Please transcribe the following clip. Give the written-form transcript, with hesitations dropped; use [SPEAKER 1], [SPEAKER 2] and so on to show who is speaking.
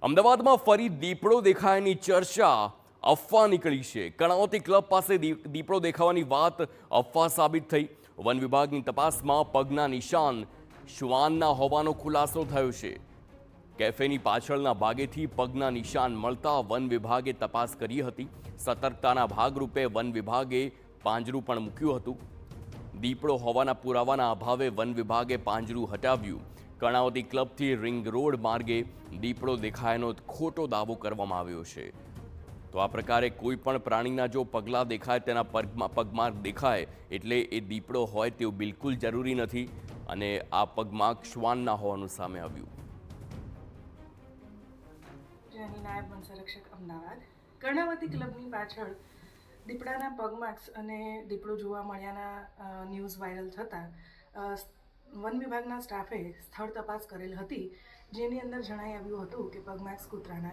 [SPEAKER 1] અમદાવાદમાં ફરી દીપડો દેખાયાની ચર્ચા અફવા નીકળી છે. કર્ણાવતી ક્લબ પાસે દીપડો દેખાવાની વાત અફવા સાબિત થઈ. વન વિભાગની તપાસમાં પગના નિશાન શ્વાનના હોવાનો ખુલાસો થયો છે. કેફેની પાછળના ભાગેથી પગના નિશાન મળતા વન વિભાગે તપાસ કરી હતી. સતર્કતાના ભાગરૂપે વન વિભાગે પાંજરું પણ મૂક્યું હતું. દીપડો હોવાના પુરાવાના અભાવે વન વિભાગે પાંજરું હટાવ્યું. કર્ણાવતી ક્લબથી રિંગ રોડ માર્ગે દીપડો દેખાયાનો ખોટો દાવો કરવામાં આવ્યો છે. તો આ પ્રકારે કોઈ પણ પ્રાણીના જો પગલાં દેખાય, તેના પગમાર્ક દેખાય એટલે એ દીપડો હોય તેવું બિલકુલ જરૂરી નથી. અને આ પગમાર્ક શ્વાનના હોવાનું સામે આવ્યું.
[SPEAKER 2] નાયબ વન સંરક્ષક અમદાવાદ. કર્ણાવતી ક્લબની પાછળ દીપડાના પગમાર્ક્સ અને દીપડો જોવા મળ્યાના ન્યૂઝ વાયરલ થતાં વન વિભાગના સ્ટાફે સ્થળ તપાસ કરેલ હતી, જેની અંદર જણાઈ આવ્યું હતું કે પગમાર્ક્સ કૂતરાના